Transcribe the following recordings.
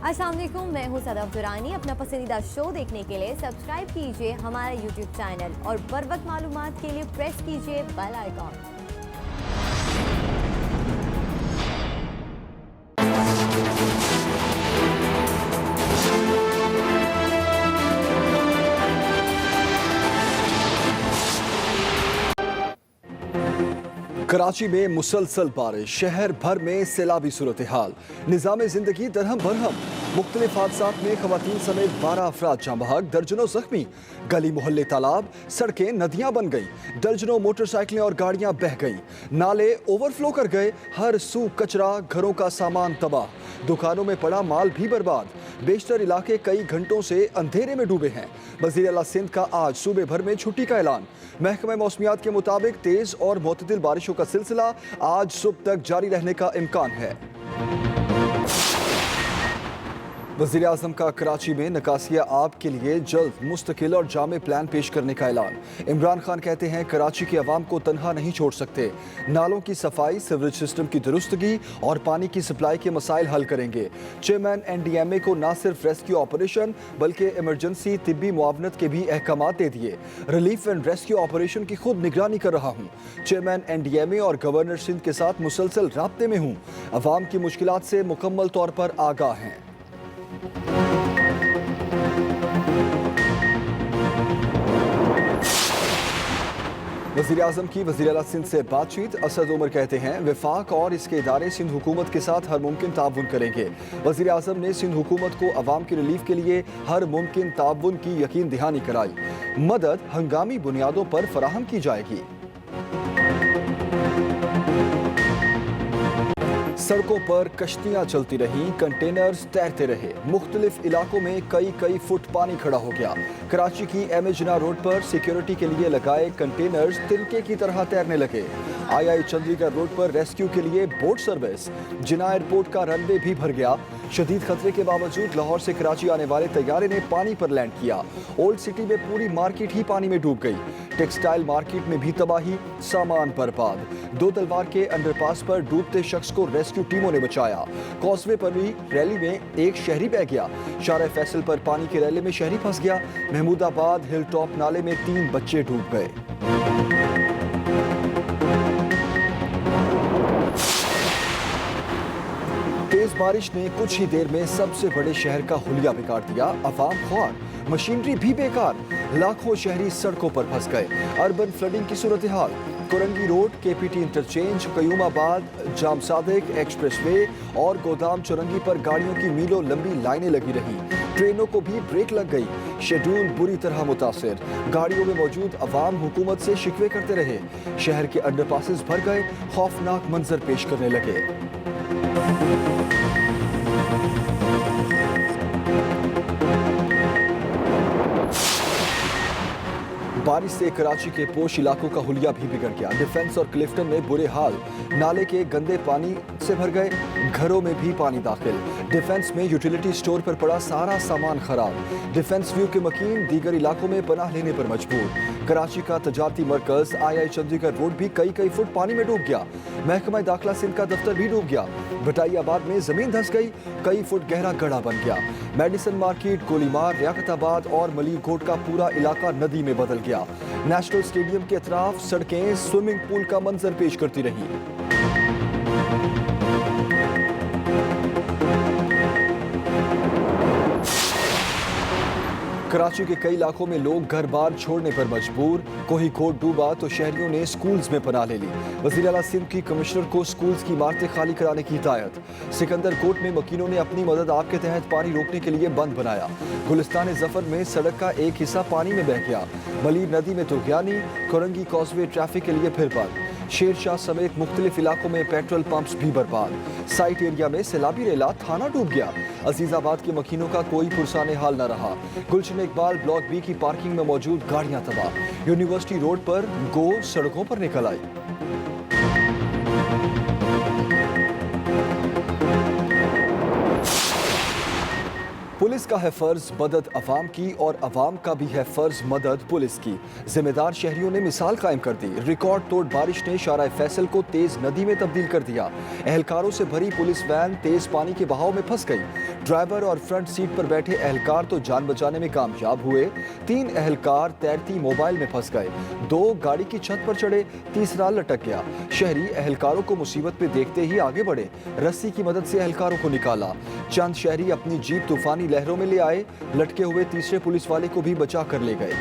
अस्सलाम वालेकुम, मैं हूं सदफ दुरानी। अपना पसंदीदा शो देखने के लिए सब्सक्राइब कीजिए हमारा यूट्यूब चैनल और बर वक्त मालूमात के लिए प्रेस कीजिए बेल आइकॉन। कराची में मुसलसल बारिश, शहर भर में सैलाबी सूरत हाल, निज़ाम जिंदगी दरहम बरहम। मुख्तलिफ हादसात में खवातीन समेत 12 अफराद जाँ बहक, दर्जनों जख्मी। गली मोहल्ले तालाब, सड़कें नदियां बन गई, दर्जनों मोटरसाइकिलें और गाड़ियां बह गई, नाले ओवरफ्लो कर गए, हर सू कचरा, घरों का सामान तबाह, दुकानों में पड़ा माल भी बर्बाद। बेशतर इलाके कई घंटों से अंधेरे में डूबे हैं। वज़ीर आला सिंध का आज सूबे भर में छुट्टी का ऐलान। महकमा मौसमियात के मुताबिक तेज और मुतदिल बारिशों का सिलसिला आज सुबह तक जारी रहने का इम्कान है। वज़ीर आज़म का कराची में निकासिया आब के लिए जल्द मुस्तकिल और जामे प्लान पेश करने का ऐलान। इमरान खान कहते हैं कराची के अवाम को तनहा नहीं छोड़ सकते, नालों की सफाई, सीवरेज सिस्टम की दुरुस्तगी और पानी की सप्लाई के मसाइल हल करेंगे। चेयरमैन NDMA को न सिर्फ रेस्क्यू ऑपरेशन बल्कि इमरजेंसी तिब्बी मुआवनत के भी अहकाम दे दिए। रिलीफ एंड रेस्क्यू ऑपरेशन की खुद निगरानी कर रहा हूँ। चेयरमैन NDMA और गवर्नर सिंध के साथ मुसलसल राब्ते में हूँ। अवाम की मुश्किलात से मुकम्मल तौर पर आगाह हैं। वज़ीर आज़म की वज़ीर आला सिंध से बातचीत। असद उमर कहते हैं विफाक और इसके इदारे सिंध हुकूमत के साथ हर मुमकिन ताउन करेंगे। वज़ीर आज़म ने सिंध हुकूमत को अवाम की रिलीफ के लिए हर मुमकिन ताउन की यकीन दहानी कराई। मदद हंगामी बुनियादों पर फराहम की जाएगी। सड़कों पर कश्तियां चलती रहीं, कंटेनर्स तैरते रहे, मुख्तलिफ इलाकों में कई फुट पानी खड़ा हो गया। कराची की एमए रोड पर सिक्योरिटी के लिए लगाए कंटेनर्स तिनके की तरह तैरने लगे। II चंडीगढ़ रोड पर रेस्क्यू के लिए बोट सर्विस। जिना एयरपोर्ट का रनवे भी भर गया। शदीद खतरे के बावजूद लाहौर से कराची आने वाले तैयारे ने पानी पर लैंड किया। ओल्ड सिटी में पूरी मार्केट ही पानी में डूब गई। टेक्सटाइल मार्केट में भी तबाही, सामान बर्बाद। दो तलवार के अंडरपास पर डूबते शख्स को रेस्क्यू टीमों ने बचाया। कॉजवे पर भी रैली में एक शहरी बह गया। शारा फैसल पर पानी के रैली में शहरी फंस गया। महमूदाबाद हिल टॉप नाले में 3 बच्चे डूब गए। तेज बारिश ने कुछ ही देर में सबसे बड़े शहर का हुलिया बिगाड़ दिया। अवाम ख्वार, मशीनरी भी बेकार, लाखों शहरी सड़कों पर फंस गए। अर्बन फ्लडिंग की सूरत हाल। Korangi road, KPT interchange, Qayyumabad, Jam Sadiq expressway और गोदाम चौरंगी पर गाड़ियों की मीलों लंबी लाइनें लगी रही। ट्रेनों को भी ब्रेक लग गई। शेड्यूल बुरी तरह मुतासिर। गाड़ियों में मौजूद अवाम हुकूमत से शिकवे करते रहे। शहर के अंडरपासेस भर गए, खौफनाक मंजर पेश करने लगे। बारिश से कराची के पोश इलाकों का हुलिया भी बिगड़ गया। डिफेंस और क्लिफ्टन में बुरे हाल, नाले के गंदे पानी से भर गए, घरों में भी पानी दाखिल। डिफेंस में यूटिलिटी स्टोर पर पड़ा सारा सामान खराब। डिफेंस व्यू के मकीन दीगर इलाकों में पनाह लेने पर मजबूर। कराची का तजारती मरकज II चंडीगढ़ रोड भी कई फुट पानी में डूब गया। महकमा दाखिला सिंध का दफ्तर भी डूब गया। भटाइयाबाद में जमीन धंस गई, कई फुट गहरा गड्ढा बन गया। मेडिसन मार्केट, गोलीमार, रियाकताबाद और मलिक कोट का पूरा इलाका नदी में बदल गया। नेशनल स्टेडियम के अतराफ सड़कें स्विमिंग पूल का मंजर पेश करती रही। कराची के कई इलाकों में लोग घर बार छोड़ने पर मजबूर। कोहीकोट डूबा तो शहरियों ने स्कूल्स में पनाह ले ली। वज़ीर आला सिंध की कमिश्नर को स्कूल्स की इमारतें खाली कराने की हिदायत। सिकंदर कोट में मकीनों ने अपनी मदद आप के तहत पानी रोकने के लिए बंद बनाया। गुलिस्तान जफर में सड़क का एक हिस्सा पानी में बह गया। मलीर नदी में तुगयानी, कोरंगी कॉजवे ट्रैफिक के लिए फिर बंद। शेरशाह समेत मुख्तलिफ इलाकों में पेट्रोल पंप्स भी बर्बाद। साइट एरिया में सैलाबी रेला, थाना डूब गया। अजीजाबाद के मकीनों का कोई पुरसाने हाल न रहा। गुलशन इकबाल ब्लॉक B की पार्किंग में मौजूद गाड़ियां तबाह। यूनिवर्सिटी रोड पर गो सड़कों पर निकल आई। पुलिस का है फर्ज मदद अवाम की और अवाम का भी है फर्ज मदद पुलिस की। जिम्मेदार शहरियों ने मिसाल कायम कर दी। रिकॉर्ड तोड़ बारिश ने शारा फैसल को तेज नदी में तब्दील कर दिया। एहलकारों से भरी पुलिस वैन तेज पानी के बहाव में फंस गई। ड्राइवर और फ्रंट सीट पर बैठे एहलकार तो जान बचाने में कामयाब हुए, 3 एहलकार तैरती मोबाइल में फंस गए, 2 गाड़ी की छत पर चढ़े, तीसरा लटक गया। शहरी एहलकारों को मुसीबत में देखते ही आगे बढ़े, रस्सी की मदद से एहलकारों को निकाला। चंद शहरी अपनी जीप तूफानी लहरों में ले आए, लटके हुए तीसरे पुलिस वाले को भी बचा कर ले गए।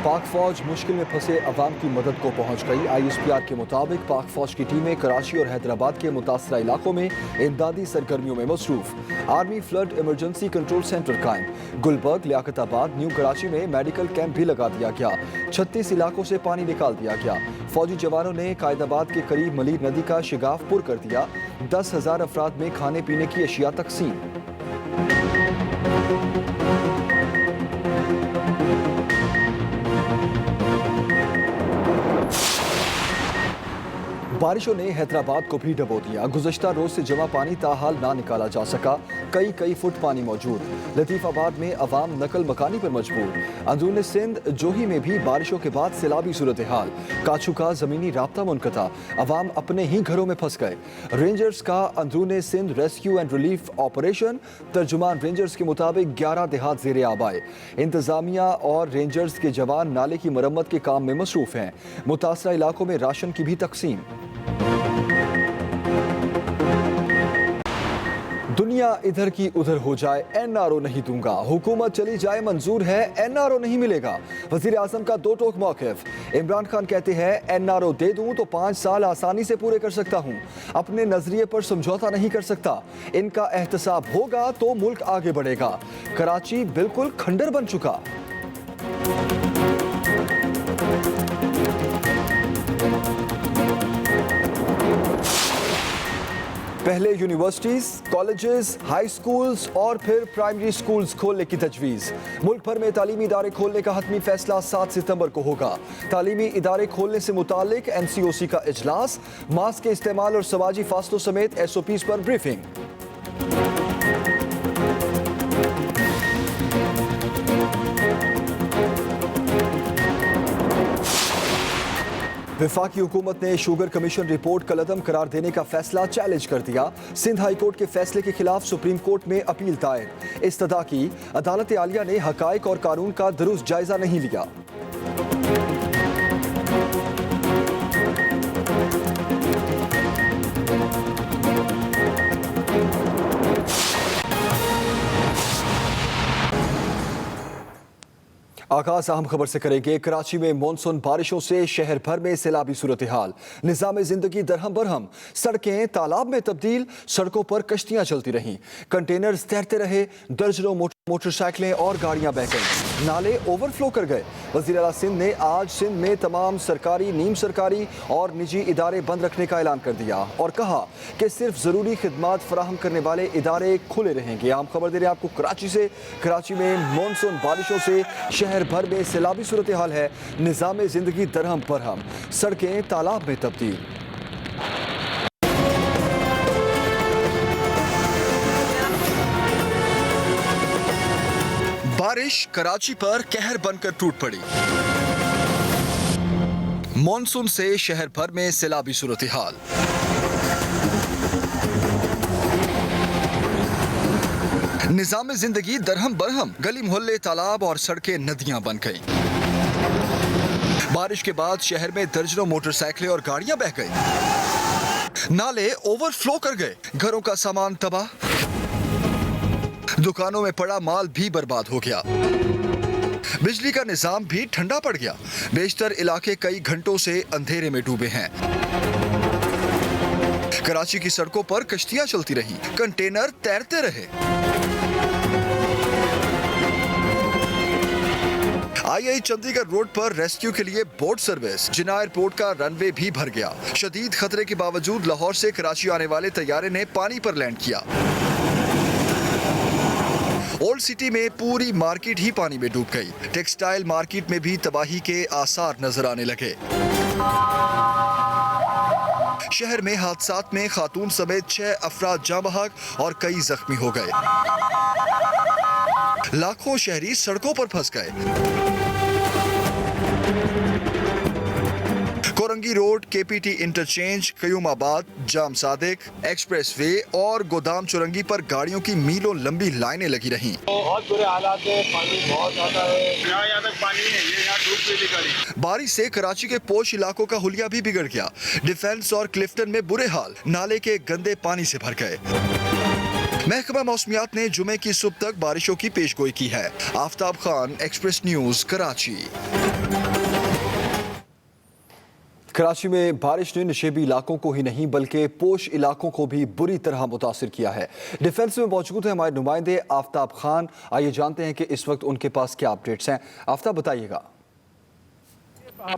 पाक फौज मुश्किल में फंसे अवाम की मदद को पहुंच गई। ISPR के मुताबिक पाक फौज की टीमें कराची और हैदराबाद के मुतासरा इलाकों में इमदादी सरगर्मियों में मसरूफ। Army flood emergency control centre कायम। गुलबर्ग, लियाकताबाद, न्यू कराची में मेडिकल कैंप भी लगा दिया गया। 36 इलाकों से पानी निकाल दिया गया। फौजी जवानों ने कायदाबाद के करीब मलीर नदी का शिगाफ पुर कर दिया। 10,000 अफराद में खाने पीने की अशिया तकसीम। बारिशों ने हैदराबाद को भी डबो दिया। गुज़श्ता रोज से जमा पानी ताहाल ना निकाला जा सका। कई फुट पानी मौजूद। लतीफ़ाबाद में अवाम नकल मकानी पर मजबूर। अंदरून सिंध जोही में भी बारिशों के बाद सैलाबी सूरत हाल। काछू का ज़मीनी राब्ता मुनक़ता, अवाम अपने ही घरों में फंस गए। रेंजर्स का अंदरून Sindh rescue and relief operation. तर्जुमान रेंजर्स के मुताबिक 11 देहात ज़ेरे आब आए। इंतज़ामिया और रेंजर्स के जवान नाले की मरम्मत के काम में मसरूफ़ हैं। मुतासरा इलाकों में राशन की भी तकसीम। दुनिया इधर की उधर हो जाए, NRO नहीं दूंगा। हुकूमत चली जाए मंजूर है, NRO नहीं मिलेगा। वजीर आजम का दो टोक मौक़िफ़। इमरान खान कहते हैं NRO दे दूं तो 5 साल आसानी से पूरे कर सकता हूं, अपने नजरिए पर समझौता नहीं कर सकता। इनका एहतसाब होगा तो मुल्क आगे बढ़ेगा। कराची बिल्कुल खंडर बन चुका। पहले यूनिवर्सिटीज, कॉलेजेस, हाई स्कूल्स और फिर प्राइमरी स्कूल्स खोलने की तजवीज़। मुल्क भर में तालीमी इदारे खोलने का हतमी फैसला 7 सितंबर को होगा। तालीमी इदारे खोलने से मुतालिक NCOC का इजलास, मास्क के इस्तेमाल और समाजी फासलों समेत SOPs पर ब्रीफिंग। वफाकी हुकूमत ने शुगर कमीशन रिपोर्ट कलअदम करार देने का फैसला चैलेंज कर दिया। सिंध हाई कोर्ट के फैसले के खिलाफ सुप्रीम कोर्ट में अपील दायर। इस्तदा की अदालत आलिया ने हकायक और कानून का दुरुस्त जायजा नहीं लिया। आगाज अहम खबर से करेंगे। कराची में मानसून बारिशों से शहर भर में सैलाबी सूरत हाल। निज़ाम जिंदगी दरहम बरहम। सड़कें तालाब में तब्दील, सड़कों पर कश्तियां चलती रहीं, कंटेनर्स तैरते रहे, दर्जनों मोटरसाइकिलें और गाड़ियां बह गईं, नाले ओवरफ्लो कर गए। वज़ीर आला सिंध ने आज सिंध में तमाम सरकारी, नीम सरकारी और निजी इदारे बंद रखने का ऐलान कर दिया और कहा कि सिर्फ ज़रूरी खिदमात फराहम करने वाले इदारे खुले रहेंगे। आम खबर दे रहे हैं आपको कराची से। कराची में मानसून बारिशों से शहर भर में सैलाबी सूरत हाल है। निज़ाम जिंदगी दरहम बरहम, सड़कें तालाब में तब्दील। बारिश कराची पर कहर बनकर टूट पड़ी। मॉनसून से शहर भर में सैलाबी सूरत हाल। निजाम जिंदगी दरहम बरहम, गली मोहल्ले तालाब और सड़कें नदियां बन गईं। बारिश के बाद शहर में दर्जनों मोटरसाइकिलें और गाड़ियां बह गईं, नाले ओवरफ्लो कर गए, घरों का सामान तबाह, दुकानों में पड़ा माल भी बर्बाद हो गया, बिजली का निजाम भी ठंडा पड़ गया। बेशतर इलाके कई घंटों से अंधेरे में डूबे हैं। कराची की सड़कों पर कश्तियां चलती रहीं, कंटेनर तैरते रहे। आई चंडीगढ़ रोड पर रेस्क्यू के लिए बोट सर्विस। जिन्ना एयरपोर्ट का रनवे भी भर गया। शदीद खतरे के बावजूद लाहौर से कराची आने वाले तैयारे ने पानी पर लैंड किया। ओल्ड सिटी में पूरी मार्केट ही पानी में डूब गई। टेक्सटाइल मार्केट में भी तबाही के आसार नजर आने लगे। शहर में हादसात में खातून समेत 6 अफराद जाँ बहक और कई जख्मी हो गए। लाखों शहरी सड़कों पर फंस गए। Korangi road, KPT interchange, Qayyumabad, Jam Sadiq, expressway और गोदाम चुरंगी पर गाड़ियों की मीलों लंबी लाइनें लगी रहीं। बहुत बुरे हालात है, पानी बहुत ज्यादा है, यहाँ तक पानी है, ये यहाँ डूब गई गाड़ी। बारिश से कराची के पोश इलाकों का हुलिया भी बिगड़ गया। डिफेंस और क्लिफ्टन में बुरे हाल, नाले के गंदे पानी से भर गए। महकमा मौसमियात ने जुमे की सुबह तक बारिशों की पेशगोई की है। Aftab Khan, Express News, Karachi. कराची में बारिश ने नशेबी इलाकों को ही नहीं बल्कि पोश इलाकों को भी बुरी तरह मुतासिर किया है। डिफेंस में मौजूद है हमारे नुमाइंदे आफ्ताब खान। आइए जानते हैं कि इस वक्त उनके पास क्या अपडेट्स हैं। आफ्ताब, बताइएगा।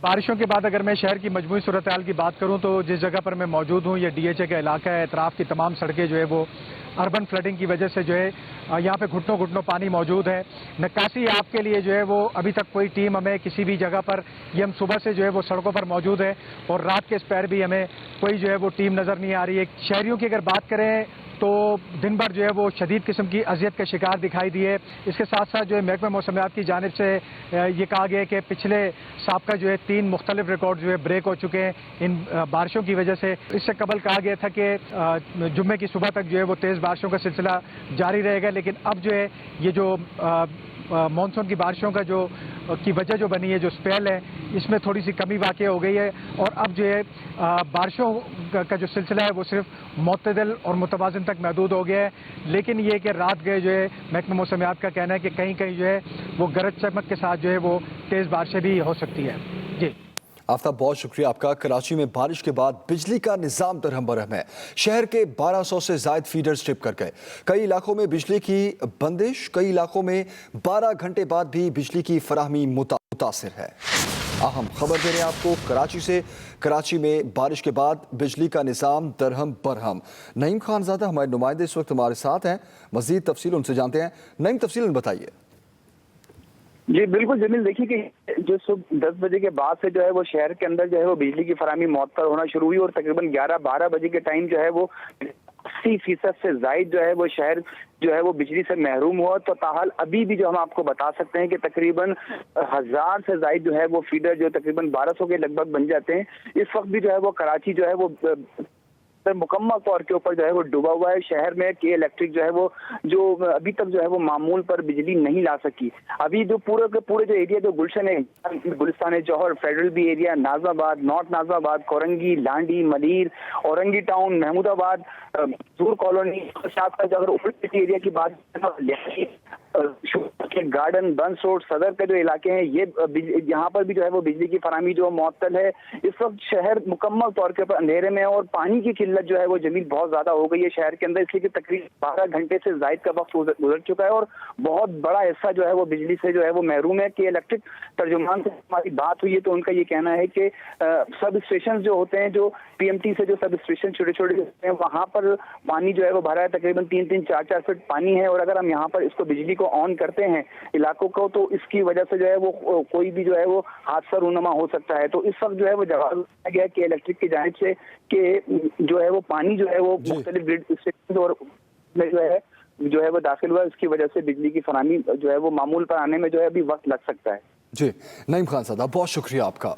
बारिशों के बाद अगर मैं शहर की मजमूई सूरत हाल की बात करूं तो जिस जगह पर मैं मौजूद हूं, ये डीएचए का इलाका है। इतराफ की तमाम सड़कें जो है वो अर्बन फ्लडिंग की वजह से जो है यहाँ पे घुटनों घुटनों पानी मौजूद है। निकासी आपके लिए जो है वो अभी तक कोई टीम हमें किसी भी जगह पर, ये हम सुबह से जो है वो सड़कों पर मौजूद है और रात के इस पैर भी हमें कोई जो है वो टीम नज़र नहीं आ रही है। शहरियों की अगर बात करें तो दिन भर जो है वो शदीद किस्म की अजियत का शिकार दिखाई दिए। इसके साथ साथ जो है महकमा मौसमियात की जानिब से ये कहा गया कि पिछले साबका जो है 3 मुख्तलिफ रिकॉर्ड जो है ब्रेक हो चुके हैं इन बारिशों की वजह से। इससे कबल कहा गया था कि जुम्मे की सुबह तक जो है वो तेज़ बारिशों का सिलसिला जारी रहेगा, लेकिन अब जो है ये जो मानसून की बारिशों का जो की वजह जो बनी है, जो स्पेल है, इसमें थोड़ी सी कमी वाक़ई हो गई है और अब जो है बारिशों का जो सिलसिला है वो सिर्फ मुतदल और मुतवाज़िन तक महदूद हो गया है। लेकिन ये कि रात गए जो है महकमा मौसमियात का कहना है कि कहीं कहीं जो है वो गरज चमक के साथ जो है वो तेज़ बारिशें भी हो सकती है। जी आफ्ताब, बहुत शुक्रिया आपका। कराची में बारिश के बाद बिजली का निजाम दरहम बरहम है। शहर के 1200 से जायद फीडर स्ट्रिप कर गए। कई इलाकों में बिजली की बंदिश, कई इलाकों में 12 घंटे बाद भी बिजली की फराहमी मुतासिर है। अहम खबर दे रहे हैं आपको कराची से। कराची में बारिश के बाद बिजली का निजाम दरहम बरहम। नईम खानजादा हमारे नुमाइंदे इस वक्त हमारे साथ हैं, मजीद तफसील उनसे जानते हैं। नईम, तफसील बताइए। जी बिल्कुल जमील, देखिए कि जो सुबह 10 बजे के बाद से जो है वो शहर के अंदर जो है वो बिजली की फराहमी मुअत्तल होना शुरू हुई और तकरीबन 11-12 बजे के टाइम जो है वो 80% से जायद जो है वो शहर जो है वो बिजली से महरूम हुआ। तो ताहाल अभी भी जो हम आपको बता सकते हैं कि तकरीबन 1000 से जायद जो है वो फीडर जो तकरीबन 1200 के लगभग बन जाते हैं। इस वक्त भी जो है वो कराची जो है वो मुकम्मल तौर के ऊपर जो है वो डूबा हुआ है। शहर में के इलेक्ट्रिक जो है वो जो अभी तक जो है वो मामूल पर बिजली नहीं ला सकी। अभी जो पूरे के पूरे जो एरिया जो गुलशन है, Gulistan Jauhar, Federal B area, Nazimabad, North Nazimabad, Korangi, Landhi, Malir, Orangi town, Mahmoodabad, जूर कॉलोनी, अगर ओल्ड सिटी एरिया की बात के गार्डन, बंस रोड, सदर के जो इलाके हैं, ये यहाँ पर भी जो है वो बिजली की फराहमी जो मुअत्तल है। इस वक्त शहर मुकम्मल तौर के ऊपर अंधेरे में है और पानी की किल्लत जो है वो जमीन बहुत ज्यादा हो गई है शहर के अंदर, इसलिए कि तकरीबन 12 घंटे से जायद का वक्त गुजर चुका है और बहुत बड़ा हिस्सा जो है वो बिजली से जो है वो महरूम है। कि इलेक्ट्रिक तर्जुमान से हमारी बात हुई है तो उनका ये कहना है कि सब स्टेशन जो होते हैं, जो पीएमटी से जो सब स्टेशन छोटे छोटे होते हैं, वहाँ पर पानी जो है वो भरा है, तकरीबन 3-3, 4-4 फीट पानी है। और अगर हम यहाँ पर इसको बिजली को ऑन करते हैं इलाकों को, तो इसकी वजह से जो है वो कोई भी जो है वो हादसा रूनुमा हो सकता है। तो इस वक्त जो है वो जवाब दिया गया कि इलेक्ट्रिक की जानिब से कि जो है वो पानी जो है वो मुख्तलिफ ग्रिड स्टेशन और जो है वो दाखिल हुआ, इसकी वजह से बिजली की फराहमी जो है वो मामूल पर आने में जो है अभी वक्त लग सकता है। जी नईम खानजादा, बहुत शुक्रिया आपका।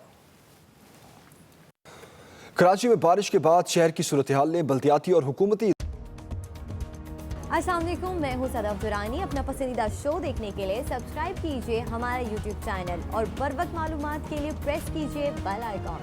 कराची में बारिश के बाद शहर की सूरत हाल ने बल्दियाती और हुकूमती। अस्सलाम वालेकुम, मैं हूं सदाब दुरानी। अपना पसंदीदा शो देखने के लिए सब्सक्राइब कीजिए हमारा YouTube चैनल और बर वक्त मालूमात के लिए प्रेस कीजिए बेल आइकॉन।